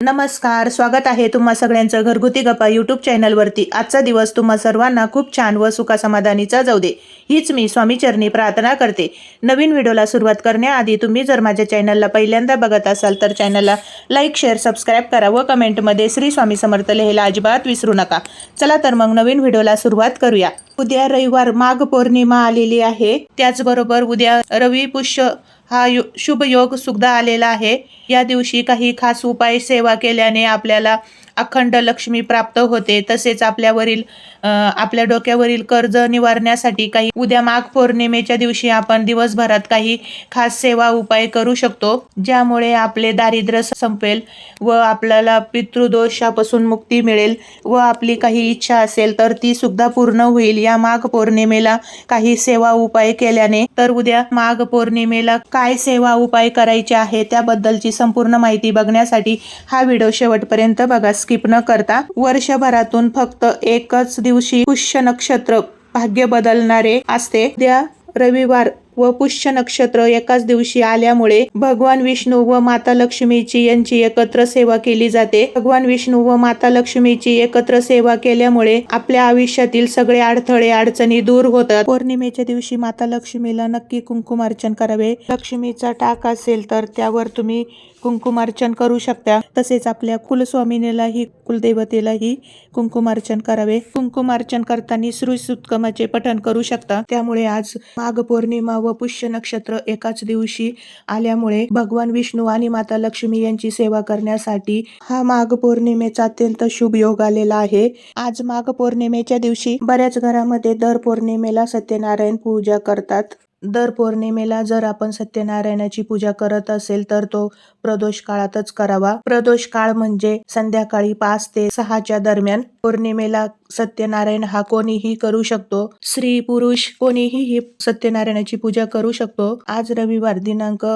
नमस्कार, स्वागत आहे तुम्हा सगळ्यांचं घरगुती गप्पा यूट्यूब चॅनलवरती। आजचा दिवस तुम्हा सर्वांना खूप छान व सुखासमाधानीचा जाऊ दे, हीच मी स्वामीचरणी प्रार्थना करते। नवीन व्हिडिओला सुरुवात करण्याआधी तुम्ही जर माझ्या चॅनलला पहिल्यांदा बघत असाल तर चॅनलला लाईक, शेअर, सबस्क्राईब करा व कमेंटमध्ये श्री स्वामी समर्थ लिहायला अजिबात विसरू नका। चला तर मग नवीन व्हिडिओला सुरुवात करूया। उद्या रविवार माघ पौर्णिमा आलेली आहे, त्याचबरोबर उद्या रवी पुष्य हा शुभ योग सुद्धा आलेला आहे। या दिवशी काही खास उपाय सेवा केल्याने आपल्याला अखंड लक्ष्मी प्राप्त होते। तसेच आपल्या डोक्यावरील कर्ज निवारण्यासाठी काही उद्या माघ पौर्णिमेच्या दिवशी आपण दिवसभरात काही खास सेवा उपाय करू शकतो, ज्यामुळे आपले दारिद्र्य संपेल व आपल्याला पितृदोषापासून मुक्ती मिळेल व आपली काही इच्छा असेल तर ती सुद्धा पूर्ण होईल। या माघ पौर्णिमेला काही सेवा उपाय केल्याने तर उद्या माघ पौर्णिमेला काय सेवा उपाय करायचे आहे त्याबद्दलची संपूर्ण माहिती बघण्यासाठी हा व्हिडिओ शेवटपर्यंत बघा, स्किप न करता। वर्षभरातून फक्त एकच दिवशी पुष्य नक्षत्र भाग्य बदलणारे असते। उद्या रविवार व पुष्य नक्षत्र एकाच दिवशी आल्यामुळे भगवान विष्णू व माता लक्ष्मीची यांची एकत्र सेवा केली जाते। भगवान विष्णू व माता लक्ष्मीची एकत्र सेवा केल्यामुळे आपल्या आयुष्यातील सगळे अडथळे अडचणी दूर होतात। पौर्णिमेच्या दिवशी माता लक्ष्मीला नक्की कुंकुमार्चन करावे। लक्ष्मीचा टाक असेल तर त्यावर तुम्ही कुंकुमार्चन करू शकता। तसेच आपल्या कुलस्वामिनीलाही कुलदेवतेलाही कुंकुमार्चन करावे। कुंकुमार्चन करताना श्री सूक्तमाचे पठण करू शकता। त्यामुळे आज माघ पौर्णिमा व पुष्य नक्षत्र एकाच दिवशी आल्यामुळे भगवान विष्णू आणि माता लक्ष्मी यांची सेवा करण्यासाठी हा माघ पौर्णिमेचा अत्यंत शुभ योग आलेला आहे। आज माघ पौर्णिमेच्या दिवशी बऱ्याच घरामध्ये दर पौर्णिमेला सत्यनारायण पूजा करतात। दर पौर्णिमेला जर आपण सत्यनारायणाची पूजा करत असेल तर तो प्रदोष काळातच करावा। प्रदोष काळ म्हणजे संध्याकाळी 5 ते 6च्या दरम्यान। पौर्णिमेला सत्यनारायण हा कोणीही करू शकतो, स्त्री पुरुष कोणीही ही सत्यनारायणाची पूजा करू शकतो। आज रविवार दिनांक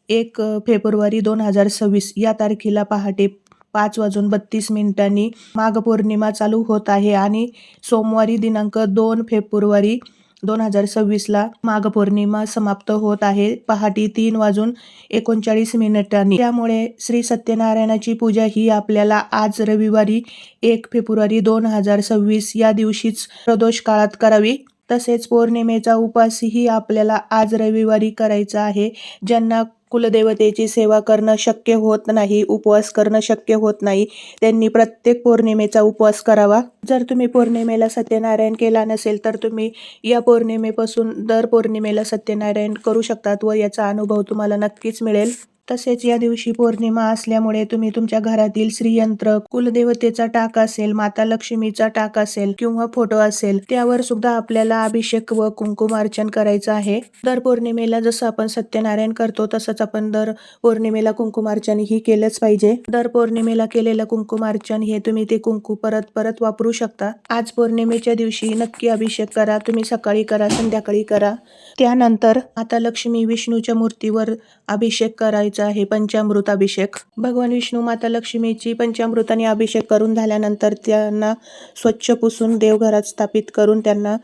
1 फेब्रुवारी 2026 या तारखेला पहाटे 5:32 माघ पौर्णिमा चालू होत आहे आणि सोमवारी दिनांक 2 फेब्रुवारी 2026 माघ पौर्णिमा समाप्त होत आहे पहाटे 3:39 त्यामुळे श्री सत्यनारायणाची पूजा ही आपल्याला आज रविवारी 1 फेब्रुवारी 2026 या दिवशीच प्रदोष काळात करावी। तसेच पौर्णिमेचा उपवासही आपल्याला आज रविवारी करायचा आहे। ज्यांना कुलदेवतेची सेवा करणं शक्य होत नाही, उपवास करणं शक्य होत नाही, त्यांनी प्रत्येक पौर्णिमेचा उपवास करावा। जर तुम्ही पौर्णिमेला सत्यनारायण केला नसेल तर तुम्ही या पौर्णिमेपासून दर पौर्णिमेला सत्यनारायण करू शकतात व याचा अनुभव तुम्हाला नक्कीच मिळेल। तसेच या दिवशी पौर्णिमा असल्यामुळे तुम्ही तुमच्या घरातील श्रीयंत्र, कुलदेवतेचा टाक असेल, माता लक्ष्मीचा टाक असेल किंवा फोटो असेल त्यावर सुद्धा आपल्याला अभिषेक व कुंकुमार्चन करायचं आहे। दर पौर्णिमेला जसं आपण सत्यनारायण करतो तसंच आपण दर पौर्णिमेला कुंकुमार्चन ही केलंच पाहिजे। दर पौर्णिमेला केलेलं कुंकुमार्चन हे तुम्ही ते कुंकू परत वापरू शकता। आज पौर्णिमेच्या दिवशी नक्की अभिषेक करा, तुम्ही सकाळी करा, संध्याकाळी करा। त्यानंतर माता लक्ष्मी विष्णूच्या मूर्तीवर अभिषेक करायचा आहे, पंचामृत अभिषेक। भगवान विष्णू माता लक्ष्मीची पंचामृताने अभिषेक करून झाल्यानंतर त्यांना स्वच्छ पुसून देवघरात स्थापित करून त्यांना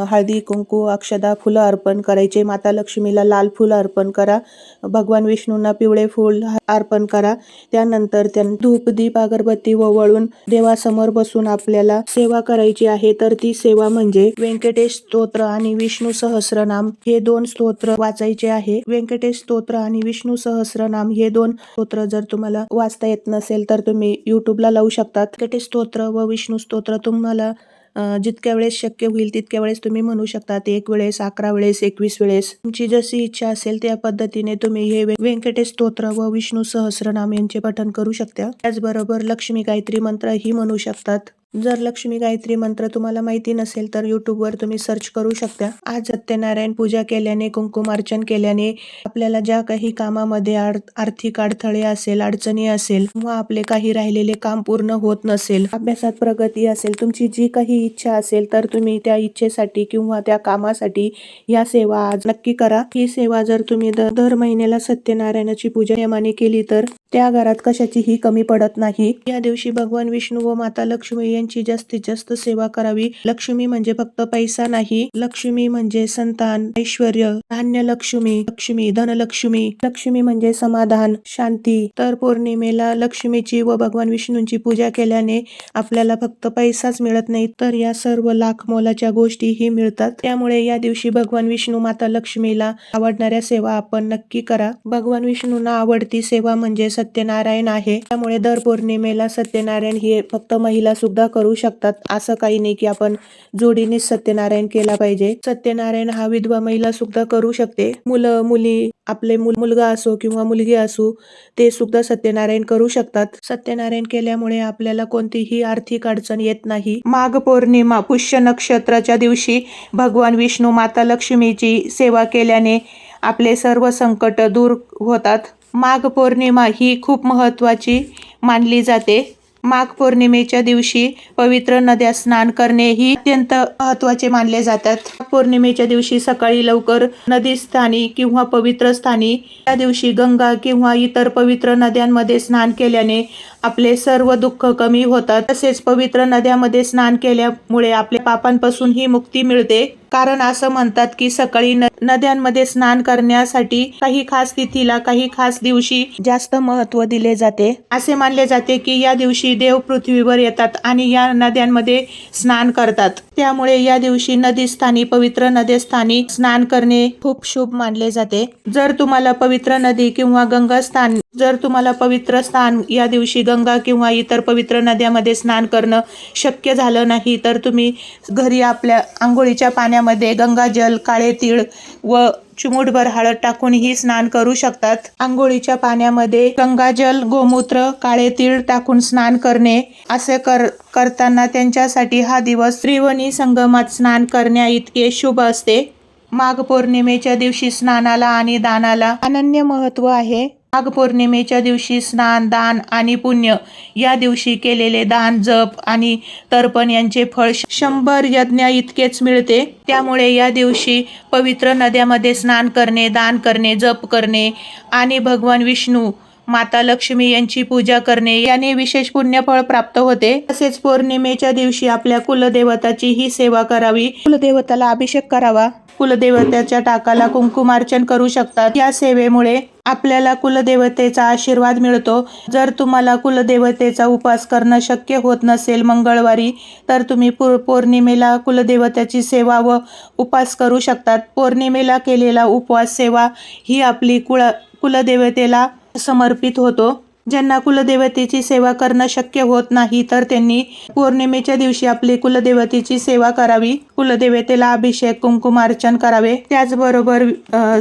हळदी, कुंकू, अक्षदा, फुलं अर्पण करायचे। माता लक्ष्मीला लाल फुल अर्पण करा, भगवान विष्णूंना पिवळे फूल अर्पण करा। त्यानंतर त्यांना धूप, दीप, अगरबत्ती वळून देवासमोर बसून आपल्याला सेवा करायची आहे। तर ती सेवा म्हणजे व्यंकटेश स्तोत्र आणि विष्णू सहस्रनाम हे 2 स्तोत्र वाचायचे आहे। व्यंकटेश स्तोत्र आणि विष्णू सहस्रनाम हे 2 स्तोत्र जर तुम्हाला वाचता येत नसेल तर तुम्ही युट्यूबला लावू शकतात। व्यंकटेश स्तोत्र व विष्णू स्तोत्र तुम्हाला जितक्या वेळेस शक्य होईल तितक्या वेळेस तुम्ही म्हणू शकतात। 1 वेळेस, 11 वेळेस, 21 वेळेस, तुमची जशी इच्छा असेल त्या पद्धतीने तुम्ही हे व्यंकटेश स्तोत्र व विष्णू सहस्रनाम यांचे पठण करू शकता। त्याचबरोबर लक्ष्मी गायत्री मंत्र ही म्हणू शकतात। जर लक्ष्मी गायत्री मंत्र तुम्हाला माहिती नसेल तर युट्यूबवर तुम्ही सर्च करू शकता। आज सत्यनारायण पूजा केल्याने, कुंकुमार्चन केल्याने आपल्याला ज्या काही कामामध्ये आर्थिक अडथळे असेल, अडचणी असेल किंवा आपले काही राहिलेले काम पूर्ण होत नसेल, अभ्यासात प्रगती असेल, तुमची जी काही इच्छा असेल तर तुम्ही त्या इच्छेसाठी किंवा त्या कामासाठी या सेवा आज नक्की करा। ही सेवा जर तुम्ही दर महिन्याला सत्यनारायणाची पूजा नियमाने केली तर त्या घरात कशाचीही कमी पडत नाही. या दिवशी भगवान विष्णू व माता लक्ष्मी यांची जास्तीत जास्त सेवा करावी. लक्ष्मी म्हणजे फक्त पैसा नाही, लक्ष्मी म्हणजे संतान, ऐश्वर्य, धान्य लक्ष्मी, लक्ष्मी धनलक्ष्मी, लक्ष्मी म्हणजे समाधान, शांती. तर पौर्णिमेला लक्ष्मीची व भगवान विष्णूंची पूजा केल्याने आपल्याला फक्त पैसाच मिळत नाही, तर या सर्व लाख मोलाच्या गोष्टीही मिळतात. त्यामुळे या दिवशी भगवान विष्णू माता लक्ष्मीला आवडणाऱ्या सेवा आपण नक्की करा. भगवान विष्णूंना आवडती सेवा म्हणजे सत्यनारायण आहे. त्यामुळे दर पौर्णिमेला सत्यनारायण हे फक्त महिला सुद्धा करू शकतात. असं काही नाही की आपण जोडीनेच सत्यनारायण केला पाहिजे. सत्यनारायण हा विधवा महिला सुद्धा करू शकते. मुलं मुली, आपले मुलगा असो किंवा मुलगी असो, ते सुद्धा सत्यनारायण करू शकतात. सत्यनारायण केल्यामुळे आपल्याला कोणतीही आर्थिक अडचण येत नाही. माघ पौर्णिमा पुष्य नक्षत्राच्या दिवशी भगवान विष्णू माता लक्ष्मीची सेवा केल्याने आपले सर्व संकट दूर होतात. माघ पौर्णिमा ही खूप महत्त्वाची मानली जाते. माघ पौर्णिमेच्या दिवशी पवित्र नद्या स्नान करणे ही अत्यंत महत्त्वाचे मानले जातात. पौर्णिमेच्या दिवशी सकाळी लवकर नदी स्थानी किंवा पवित्र स्थानी त्या दिवशी गंगा किंवा इतर पवित्र नद्यांमध्ये स्नान केल्याने आपले सर्व दुःख कमी होतात. तसेच पवित्र नद्यामध्ये स्नान केल्यामुळे आपल्या पापांपासून ही मुक्ती मिळते. कारण असं म्हणतात की सकाळी नद्यांमध्ये स्नान करण्यासाठी काही खास तिथीला, काही खास दिवशी जास्त महत्त्व दिले जाते. असे मानले जाते की या दिवशी देव पृथ्वीवर येतात आणि या नद्यांमध्ये स्नान करतात. त्यामुळे या दिवशी नदीस्थानी, पवित्र नदीस्थानी स्नान करणे खूप शुभ मानले जाते. जर तुम्हाला पवित्र नदी किंवा गंगास्थान, जर तुम्हाला पवित्र स्थान या दिवशी गंगा किंवा इतर पवित्र नद्यामध्ये स्नान करणं शक्य झालं नाही, तर तुम्ही घरी आपल्या आंघोळीच्या पाण्यामध्ये गंगाजल, काळे तीळ व चिमूटभर हळद टाकूनही स्नान करू शकतात. आंघोळीच्या पाण्यामध्ये गंगाजल, गोमूत्र, काळे तीळ टाकून स्नान करणे, असे करताना त्यांच्यासाठी हा दिवस त्रिवेणी संगमात स्नान करण्या इतके शुभ असते. माघ पौर्णिमेच्या दिवशी स्नानाला आणि दानाला अनन्य महत्त्व आहे. माघ पौर्णिमेच्या दिवशी स्नान, दान आणि पुण्य या दिवशी केलेले दान, जप आणि तर्पण यांचे फळ 100 यज्ञ इतकेच मिळते. त्यामुळे या दिवशी पवित्र नद्यामध्ये स्नान करणे, दान करणे, जप करणे आणि भगवान विष्णू, माता लक्ष्मी यांची पूजा करणे याने विशेष पुण्यफळ प्राप्त होते. तसेच पौर्णिमेच्या दिवशी आपल्या कुलदेवताची ही सेवा करावी. कुलदेवताला अभिषेक करावा. कुलदेवतेच्या टाकाला कुंकुमार्चन करू शकतात. या सेवेमुळे आपल्याला कुलदेवतेचा आशीर्वाद मिळतो. जर तुम्हाला कुलदेवतेचा उपवास करणं शक्य होत नसेल मंगळवारी, तर तुम्ही पौर्णिमेला कुलदेवतेची सेवा व उपवास करू शकतात. पौर्णिमेला केलेला उपवास, सेवा ही आपली कुलदेवतेला समर्पित होतो. ज्यांना कुलदेवतेची सेवा करणं शक्य होत नाही, तर त्यांनी पौर्णिमेच्या दिवशी आपली कुलदेवतेची सेवा करावी. कुलदेवतेला अभिषेक, कुंकुमार्चन करावे. त्याचबरोबर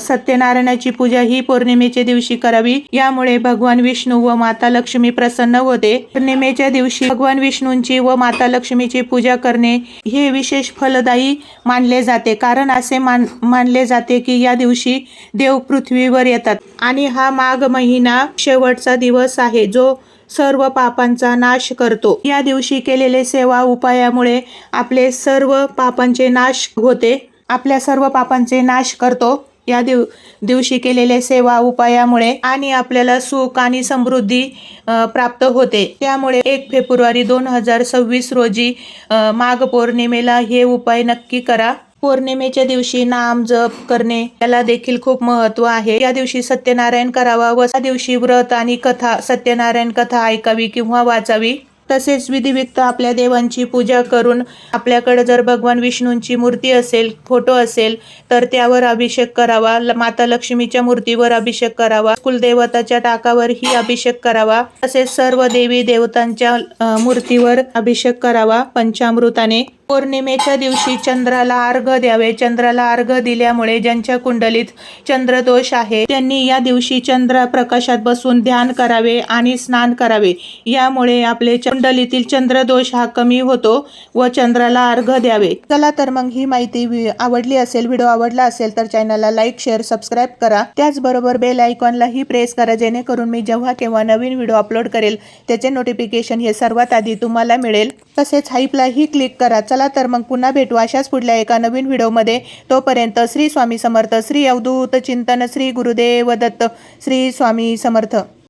सत्यनारायणाची पूजा ही पौर्णिमेच्या दिवशी करावी. यामुळे भगवान विष्णू व माता लक्ष्मी प्रसन्न होते. पौर्णिमेच्या दिवशी भगवान विष्णूंची व माता लक्ष्मीची पूजा करणे हे विशेष फलदायी मानले जाते. कारण असे मानले जाते की या दिवशी देव पृथ्वीवर येतात आणि हा माघ महिना शेवटचा दिवस आहे जो सर्व पापांचा नाश करतो. या दिवशी केलेले सेवा उपायामुळे आपले सर्व पापांचे नाश होते. आपल्या सर्व पापांचे नाश करतो या दिवशी केलेले सेवा उपायामुळे, आणि आपल्याला सुख आणि समृद्धी प्राप्त होते. त्यामुळे 1 फेब्रुवारी 2026 रोजी माघ पौर्णिमेला हे उपाय नक्की करा. पौर्णिमेच्या दिवशी नाम जप करणे याला देखील खूप महत्त्व आहे. या दिवशी सत्यनारायण करावा व त्या दिवशी व्रत आणि कथा, सत्यनारायण कथा ऐकावी किंवा वाचावी. तसेच विधिवत आपल्या देवांची पूजा करून आपल्याकडे जर भगवान विष्णूंची मूर्ती असेल, फोटो असेल, तर त्यावर अभिषेक करावा. माता लक्ष्मीच्या मूर्तीवर अभिषेक करावा. कुलदेवताच्या टाकावरही अभिषेक करावा. तसेच सर्व देवी देवतांच्या मूर्तीवर अभिषेक करावा पंचामृताने. पौर्णिमेच्या दिवशी चंद्राला अर्घ्य द्यावे. चंद्राला अर्घ्य दिल्यामुळे ज्यांच्या कुंडलीत चंद्रदोष आहे त्यांनी या दिवशी चंद्र प्रकाशात बसून ध्यान करावे आणि स्नान करावे. यामुळे आपले कुंडलीतील चंद्रदोष हा कमी होतो व चंद्राला अर्घ्य द्यावे. चला तर मग ही माहिती आवडली असेल, व्हिडिओ आवडला असेल तर चॅनलला लाईक, शेअर, सबस्क्राईब करा. त्याचबरोबर बेल आयकॉनलाही प्रेस करा, जेणेकरून मी जेव्हा केव्हा नवीन व्हिडिओ अपलोड करेल त्याचे नोटिफिकेशन हे सर्वात आधी तुम्हाला मिळेल. तसेच हाईपलाही क्लिक करा. चला तर मग पुन्हा भेटू अशाच पुढल्या एका नवीन व्हिडिओमध्ये. तोपर्यंत श्री स्वामी समर्थ, श्री अवधूत चिंतन, श्री गुरुदेव दत्त, श्री स्वामी समर्थ.